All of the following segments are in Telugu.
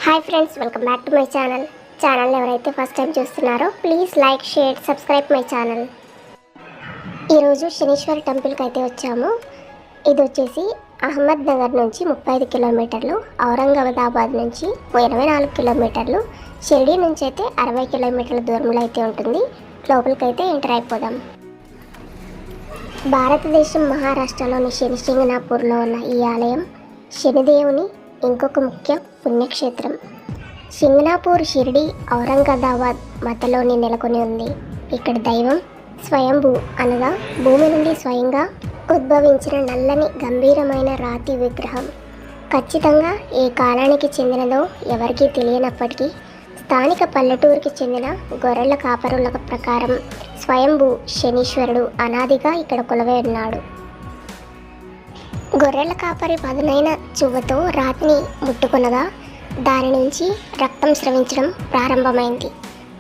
Hi friends, welcome back to my channel ఎవరైతే ఫస్ట్ టైం చూస్తున్నారో please like, share, subscribe my channel. ఈరోజు శనీశ్వర టెంపుల్కి అయితే వచ్చాము. ఇది వచ్చేసి అహ్మద్ నగర్ నుంచి 35 కిలోమీటర్లు, ఔరంగాబాద్ నుంచి 24 కిలోమీటర్లు, షిరిడి నుంచి అయితే 60 కిలోమీటర్ల దూరంలో అయితే ఉంటుంది. లోపలికి అయితే ఎంటర్ అయిపోదాం. భారతదేశం మహారాష్ట్రలోని శనిసింగనాపూర్లో ఉన్న ఈ ఆలయం శనిదేవుని ఇంకొక ముఖ్య పుణ్యక్షేత్రం. సింగనాపూర్ షిరిడి ఔరంగాబాద్ మధ్యలోని నెలకొని ఉంది. ఇక్కడ దైవం స్వయంభూ అనగా భూమి నుండి స్వయంగా ఉద్భవించిన నల్లని గంభీరమైన రాతి విగ్రహం. ఖచ్చితంగా ఏ కాలానికి చెందినదో ఎవరికీ తెలియనప్పటికీ స్థానిక పల్లెటూరుకి చెందిన గొర్రెల కాపరుల ప్రకారం స్వయంభూ శనీశ్వరుడు అనాదిగా ఇక్కడ కొలువై ఉన్నాడు. గొర్రెల కాపరి పదునైన చువ్వతో రాతిని ముట్టుకొనగా దాని నుంచి రక్తం స్రవించడం ప్రారంభమైంది.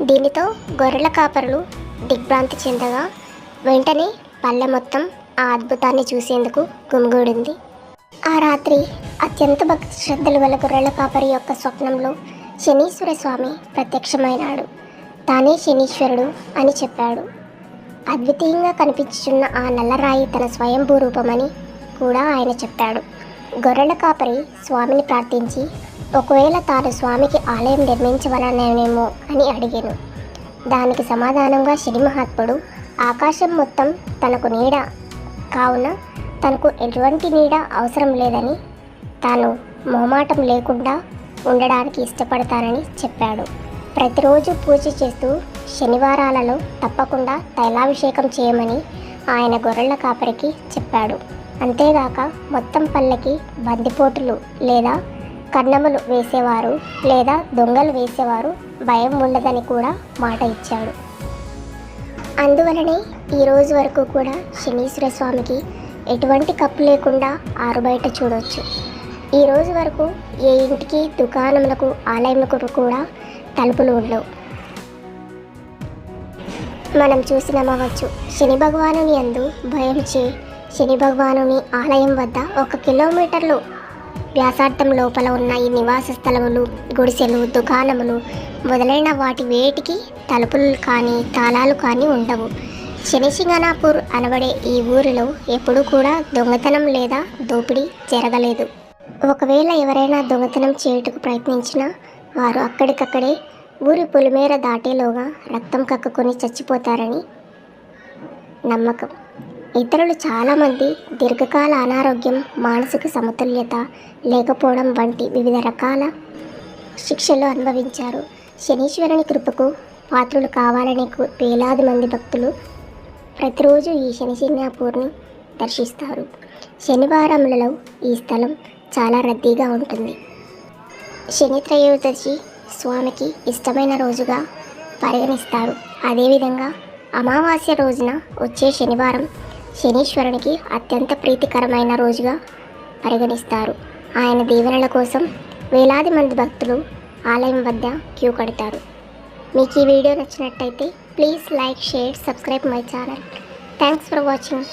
దీనితో గొర్రెల కాపరులు దిగ్భ్రాంతి చెందగా వెంటనే పల్లె మొత్తం ఆ అద్భుతాన్ని చూసేందుకు గుమిగూడింది. ఆ రాత్రి అత్యంత భక్తి శ్రద్ధలు గల గొర్రెల కాపరి యొక్క స్వప్నంలో శనీశ్వర స్వామి ప్రత్యక్షమైనాడు. తానే శనీశ్వరుడు అని చెప్పాడు. అద్వితీయంగా కనిపించుచున్న ఆ నల్లరాయి తన స్వయంభూ రూపమని కూడా ఆయన చెప్పాడు. గొర్రెల కాపరి స్వామిని ప్రార్థించి ఒకవేళ తాను స్వామికి ఆలయం నిర్మించవలనేమో అని అడిగాను. దానికి సమాధానంగా శని మహాత్ముడు ఆకాశం మొత్తం తనకు నీడ కావున తనకు ఎటువంటి నీడ అవసరం లేదని, తాను మొహమాటం లేకుండా ఉండడానికి ఇష్టపడతానని చెప్పాడు. ప్రతిరోజు పూజ చేస్తూ శనివారాలలో తప్పకుండా తైలాభిషేకం చేయమని ఆయన గొర్రెల కాపరికి చెప్పాడు. అంతేగాక మొత్తం పల్లెకి బందిపోటులు లేదా కన్నములు వేసేవారు లేదా దొంగలు వేసేవారు భయం ఉండదని కూడా మాట ఇచ్చాడు. అందువలనే ఈరోజు వరకు కూడా శనీశ్వర స్వామికి ఎటువంటి కప్పు లేకుండా ఆరుబయట చూడవచ్చు. ఈరోజు వరకు ఏ ఇంటికి, దుకాణములకు, ఆలయములకు కూడా తలుపులు ఉండవు. మనం చూసి నమ్మవచ్చు. శని భగవానుని యందు భయంచే శని భగవానుని ఆలయం వద్ద 1 కిలోమీటర్లు వ్యాసార్థం లోపల ఉన్న ఈ నివాస స్థలములు, గుడిసెలు, దుకాణములు మొదలైన వాటి వేటికి తలుపులు కానీ తాళాలు కానీ ఉండవు. శనిసింగనాపూర్ అనబడే ఈ ఊరిలో ఎప్పుడూ కూడా దొంగతనం లేదా దోపిడీ జరగలేదు. ఒకవేళ ఎవరైనా దొంగతనం చేయుటకు ప్రయత్నించినా వారు అక్కడికక్కడే ఊరి పొలిమేర దాటేలోగా రక్తం కక్కుకొని చచ్చిపోతారని నమ్మకం. ఇతరులు చాలామంది దీర్ఘకాల అనారోగ్యం, మానసిక సమతుల్యత లేకపోవడం వంటి వివిధ రకాల శిక్షలు అనుభవించారు. శనీశ్వరుని కృపకు పాత్రులు కావాలని వేలాది మంది భక్తులు ప్రతిరోజు ఈ శనిసింగనాపూర్ని దర్శిస్తారు. శనివారములలో ఈ స్థలం చాలా రద్దీగా ఉంటుంది. శని త్రయోదశి స్వామికి ఇష్టమైన రోజుగా పరిగణిస్తారు. అదేవిధంగా అమావాస్య రోజున వచ్చే శనివారం శనీశ్వరునికి అత్యంత ప్రీతికరమైన రోజుగా పరిగణిస్తారు. ఆయన దీవెనల కోసం వేలాది మంది భక్తులు ఆలయం వద్ద క్యూ కడతారు. మీకు ఈ వీడియో నచ్చినట్టయితే please like, share, subscribe my channel. Thanks for watching.